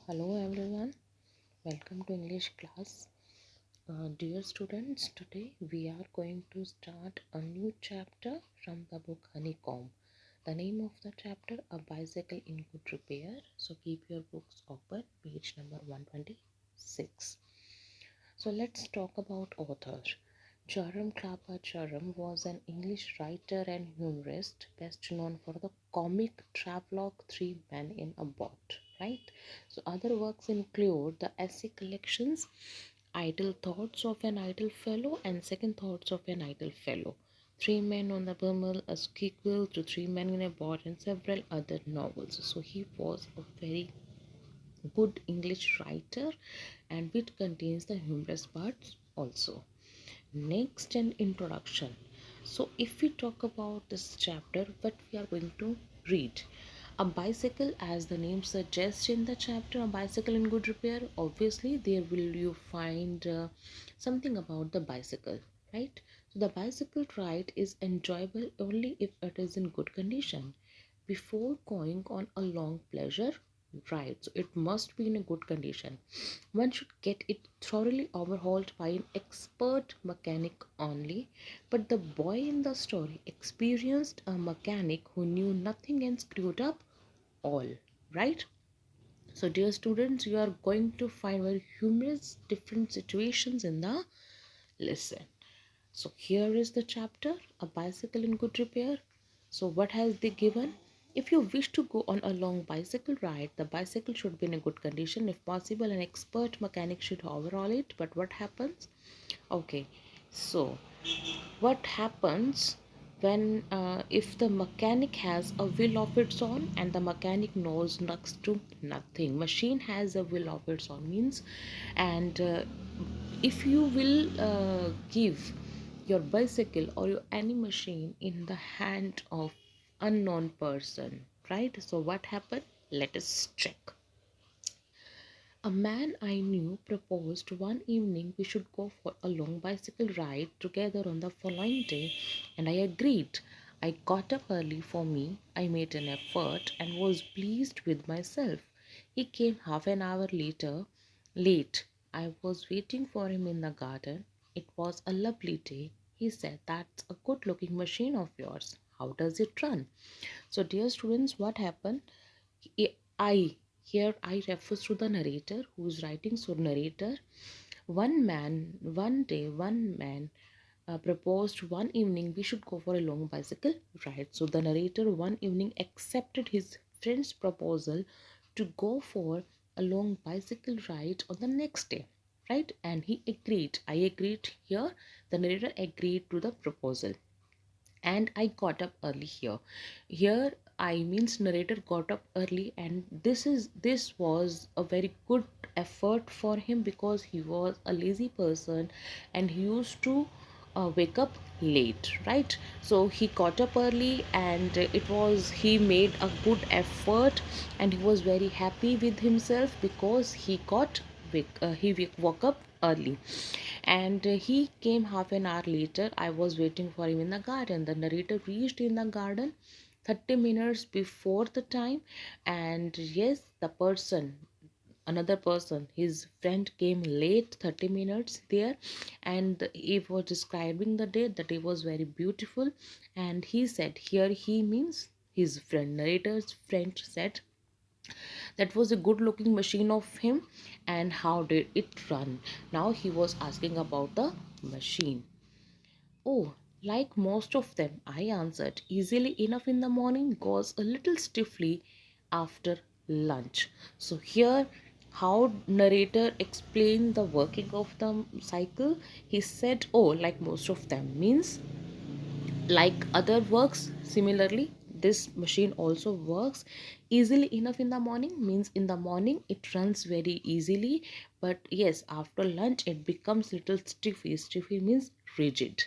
Hello everyone, welcome to English class. Dear students, today we are going to start a new chapter from the book Honeycomb. The name of the chapter, A Bicycle in Good Repair. So keep your books open, page number 126. So let's talk about author. Charam Klapa Charam was an English writer and humorist, best known for the comic travelogue Three Men in a Boat, right? So other works include the essay collections Idle Thoughts of an Idle Fellow and Second Thoughts of an Idle Fellow, Three Men on the Bummel, a sequel to Three Men in a Boat, and several other novels. So he was a very good English writer and which contains the humorous parts also. Next, an introduction. So if we talk about this chapter, what we are going to read, a bicycle, as the name suggests in the chapter, a bicycle in good repair. Obviously there will you find something about the bicycle, right? So the bicycle ride is enjoyable only if it is in good condition. Before going on a long pleasure ride, so it must be in a good condition. One should get it thoroughly overhauled by an expert mechanic only. But the boy in the story experienced a mechanic who knew nothing and screwed up all, right? So, dear students, you are going to find very humorous different situations in the lesson. So, here is the chapter, A Bicycle in Good Repair. So, what has they given? If you wish to go on a long bicycle ride, the bicycle should be in a good condition. If possible, an expert mechanic should overhaul it. But what happens? Okay, so what happens when if the mechanic has a will of its own and the mechanic knows next to nothing? Machine has a will of its own means, and if you will give your bicycle or your any machine in the hand of unknown person, right? So what happened? Let us check. A man I knew proposed one evening we should go for a long bicycle ride together on the following day, and I agreed. I got up early for me, I made an effort and was pleased with myself. He came half an hour later, late. I was waiting for him in the garden. It was a lovely day. He said, "That's a good looking machine of yours. How does it run?" So, dear students, what happened? I here I refers to the narrator who is writing. So narrator, one man proposed one evening we should go for a long bicycle ride. So the narrator one evening accepted his friend's proposal to go for a long bicycle ride on the next day, right? And he agreed. I agreed here. The narrator agreed to the proposal and I got up early here. Here I means narrator got up early, and this was a very good effort for him because he was a lazy person and he used to wake up late, right? So he got up early and it was he made a good effort and he was very happy with himself because woke up early, and he came half an hour later. I was waiting for him in the garden. The narrator reached in the garden 30 minutes before the time, and yes, the person, another person, his friend, came late 30 minutes there, and he was describing the day. The day was very beautiful, and he said, here he means his friend, narrator's friend said, that was a good looking machine of him, and how did it run? Now he was asking about the machine. Oh, like most of them, I answered. Easily enough in the morning, goes a little stiffly after lunch. So here how narrator explained the working of the cycle. He said, oh, like most of them means like other works similarly, this machine also works easily enough in the morning means in the morning it runs very easily, but yes, after lunch it becomes little stiffy. Stiffy means rigid,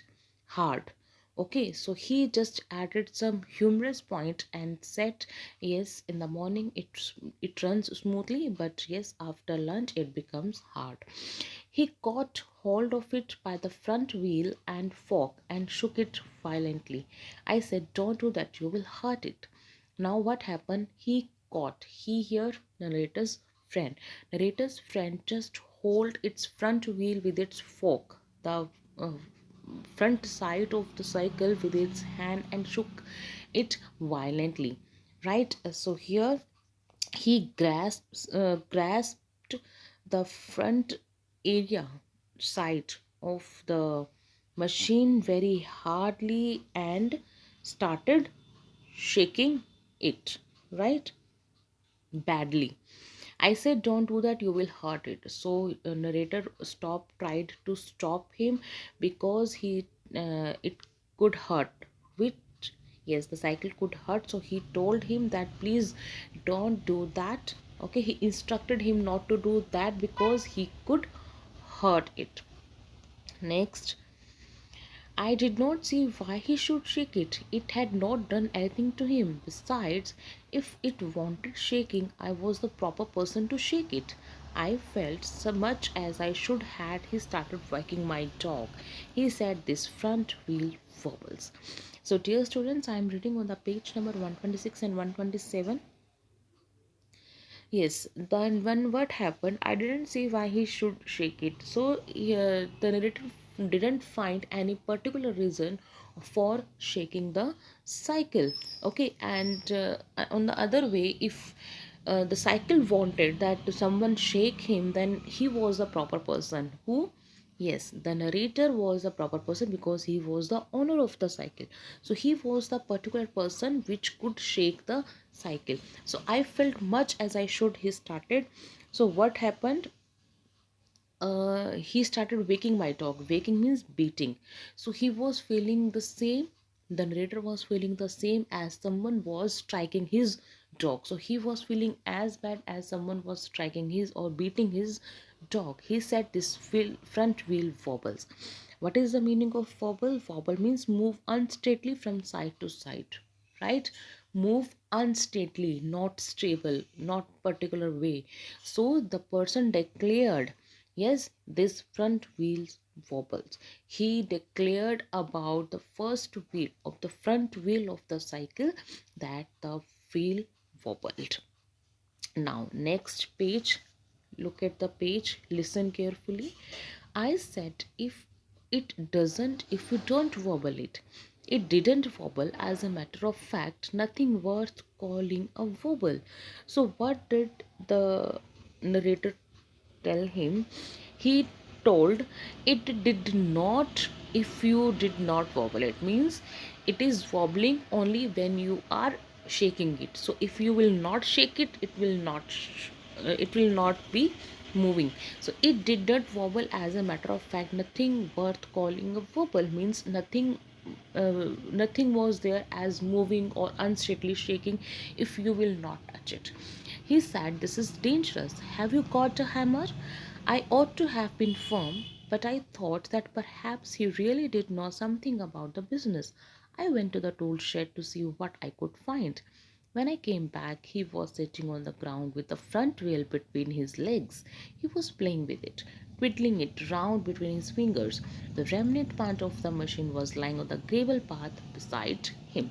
hard. Okay, so he just added some humorous point and said, yes, in the morning it runs smoothly, but yes, after lunch it becomes hard. He caught hold of it by the front wheel and fork and shook it violently. I said, don't do that, you will hurt it. Now what happened? He caught, he here narrator's friend. Narrator's friend just hold its front wheel with its fork, the uh, front side of the cycle with its hand, and shook it violently. Right? So here he grasped the front area side of the machine very hardly and started shaking it, right, badly. I said, don't do that, you will hurt it. So narrator tried to stop him because it could hurt. Which, yes, the cycle could hurt. So he told him that please don't do that. Okay, he instructed him not to do that because he could hurt it. Next, I did not see why he should shake it. It had not done anything to him. Besides, if it wanted shaking, I was the proper person to shake it. I felt so much as I should had he started wagging my dog. He said this front wheel wobbles. So dear students, I am reading on the page number 126 and 127. Yes, then when what happened, I didn't see why he should shake it. So the narrator didn't find any particular reason for shaking the cycle. Okay, and on the other way, if the cycle wanted that someone shake him, then he was a proper person who. Yes, the narrator was a proper person because he was the owner of the cycle. So he was the particular person which could shake the cycle. So I felt much as I should. He started. So what happened? He started waking my dog. Waking means beating. So he was feeling the same. The narrator was feeling the same as someone was striking his dog. So he was feeling as bad as someone was striking his or beating his dog. He said this front wheel wobbles. What is the meaning of wobble? Wobble means move unsteadily from side to side, right? Move unsteadily, not stable, not particular way. So the person declared, yes, this front wheel wobbles. He declared about the first wheel of the front wheel of the cycle that the wheel wobbled. Now, next page, look at the page, listen carefully. I said, if you don't wobble it, it didn't wobble. As a matter of fact, nothing worth calling a wobble. So, what did the narrator tell him? He told it did not. If you did not wobble, it means it is wobbling only when you are shaking it. So if you will not shake it, it will not be moving. So it did not wobble. As a matter of fact, nothing worth calling a wobble means nothing was there as moving or unsteadily shaking if you will not touch it. He said, this is dangerous. Have you got a hammer? I ought to have been firm, but I thought that perhaps he really did know something about the business. I went to the tool shed to see what I could find. When I came back, he was sitting on the ground with the front wheel between his legs. He was playing with it, twiddling it round between his fingers. The remnant part of the machine was lying on the gravel path beside him.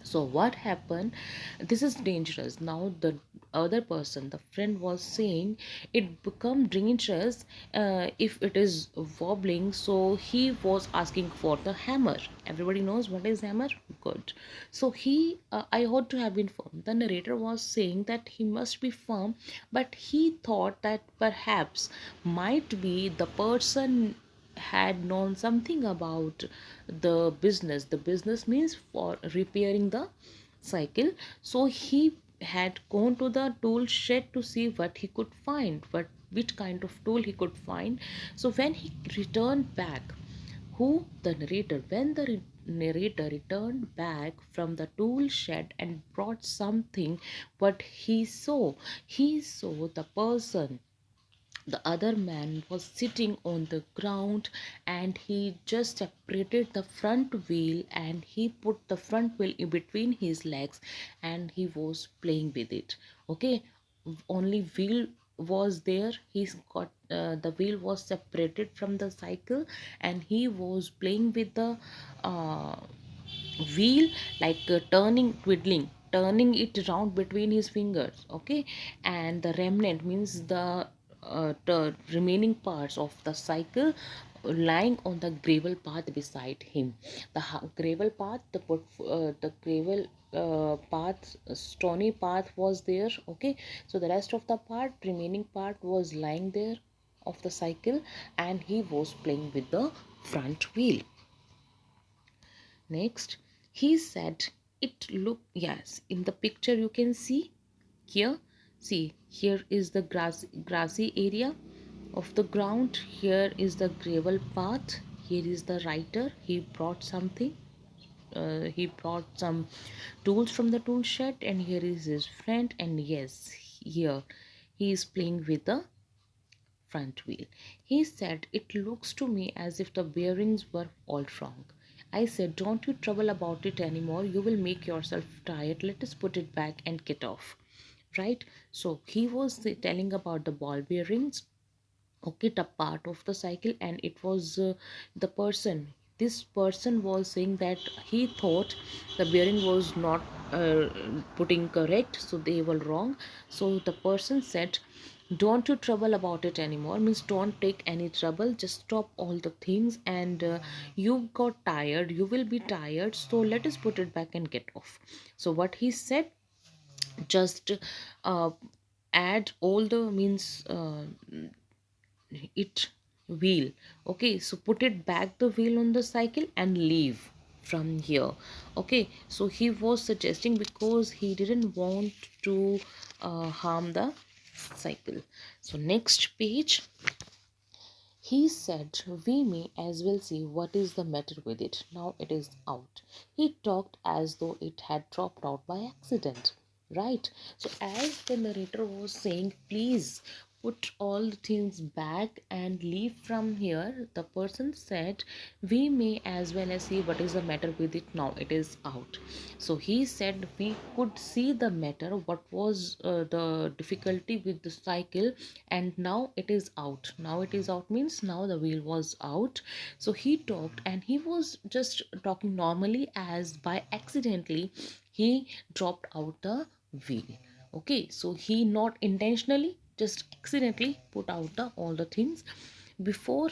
So what happened? This is dangerous. Now the other person, the friend, was saying it become dangerous if it is wobbling. So he was asking for the hammer. Everybody knows what is hammer. Good. So I ought to have been firm. The narrator was saying that he must be firm, but he thought that perhaps might be the person had known something about the business. The business means for repairing the cycle. So he had gone to the tool shed to see what he could find, what which kind of tool he could find. So when he returned back, who the narrator when the narrator returned back from the tool shed and brought something, what he saw the person, the other man was sitting on the ground, and he just separated the front wheel and he put the front wheel in between his legs and he was playing with it. Okay, only wheel was there. He's got the wheel was separated from the cycle and he was playing with the uh, wheel, like turning, twiddling. turning it around between his fingers. Okay, and the remnant means the remaining parts of the cycle lying on the gravel path beside him. The gravel path, the gravel path, stony path was there. Okay, so the rest of the part, remaining part, was lying there of the cycle, and he was playing with the front wheel. Next, he said it look, yes, in the picture you can see here. See, here is the grassy area of the ground. Here is the gravel path. Here is the writer. He brought something. He brought some tools from the tool shed, and here is his friend. And yes, here he is playing with the front wheel. He said, "It looks to me as if the bearings were all wrong." I said, "Don't you trouble about it anymore. You will make yourself tired. Let us put it back and get off." Right? So he was telling about the ball bearings, okay, the part of the cycle, and it was the person, this person was saying that he thought the bearing was not putting correct, so they were wrong. So the person said, "Don't you trouble about it anymore," means don't take any trouble, just stop all the things, and you got tired, you will be tired, so let us put it back and get off. So what he said, just uh, add all the means it wheel. Okay, so put it back the wheel on the cycle and leave from here. Okay, so he was suggesting because he didn't want to harm the cycle. So next page, he said, "We may as well see what is the matter with it. Now it is out." He talked as though it had dropped out by accident. Right? So, as the narrator was saying, "Please put all the things back and leave from here," the person said, "We may as well as see what is the matter with it. Now it is out." So, he said, "We could see the matter, what was the difficulty with the cycle, and now it is out." Now it is out means now the wheel was out. So he talked, and he was just talking normally, as by accidentally he dropped out the wheel. Okay, so he not intentionally, just accidentally put out the all the things. Before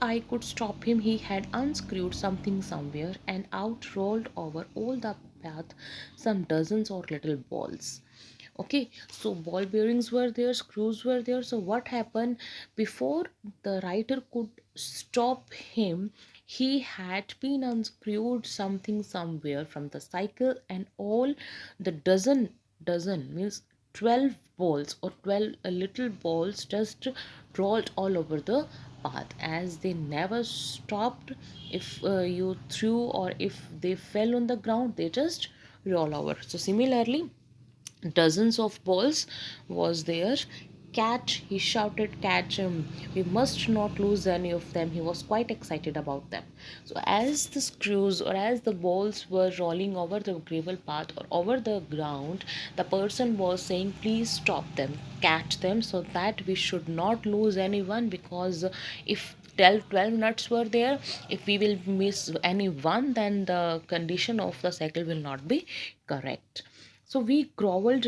I could stop him, he had unscrewed something somewhere, and out rolled over all the path some dozens or little balls. Okay, so ball bearings were there, screws were there. So what happened, before the writer could stop him, he had been unscrewed something somewhere from the cycle, and all the dozen means 12 balls, or 12 little balls, just rolled all over the path, as they never stopped. If you threw, or if they fell on the ground, they just roll over. So similarly, dozens of balls was there. "Catch," he shouted, "catch him. We must not lose any of them." He was quite excited about them. So as the screws, or as the balls were rolling over the gravel path or over the ground, the person was saying, "Please stop them, catch them, so that we should not lose anyone, because if 12 nuts were there, if we will miss any one, then the condition of the cycle will not be correct." So we groveled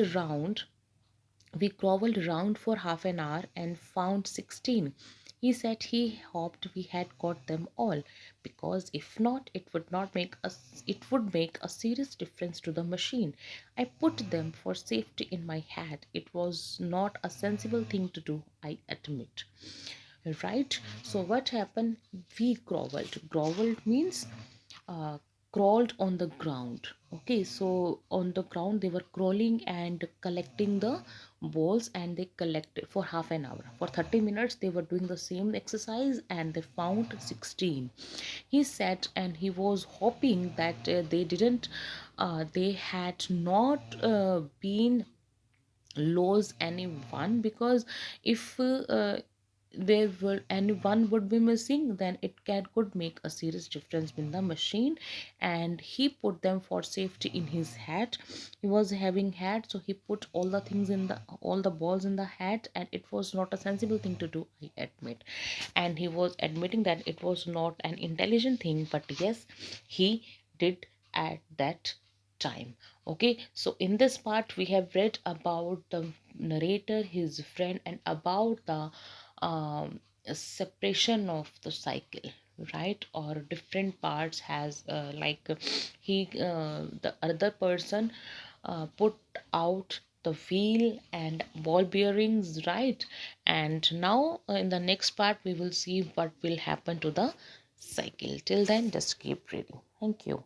around for half an hour and found 16. He said he hoped we had got them all, because if not, it would make a serious difference to the machine. I put them for safety in my hat. It was not a sensible thing to do, I admit. Right? So what happened? We groveled means uh, crawled on the ground. Okay, so on the ground they were crawling and collecting the balls, and they collected for half an hour. For 30 minutes they were doing the same exercise, and they found 16. He said, and he was hoping that they had not been lose anyone, because if there were anyone would be missing, then it could make a serious difference in the machine. And he put them for safety in his hat. He was having hat, so he put all the balls in the hat, and it was not a sensible thing to do, I admit. And he was admitting that it was not an intelligent thing, but yes, he did at that time. Okay, so in this part we have read about the narrator, his friend, and about the separation of the cycle, right? Or different parts has the other person put out the wheel and ball bearings, right? And now in the next part we will see what will happen to the cycle. Till then, just keep reading. Thank you.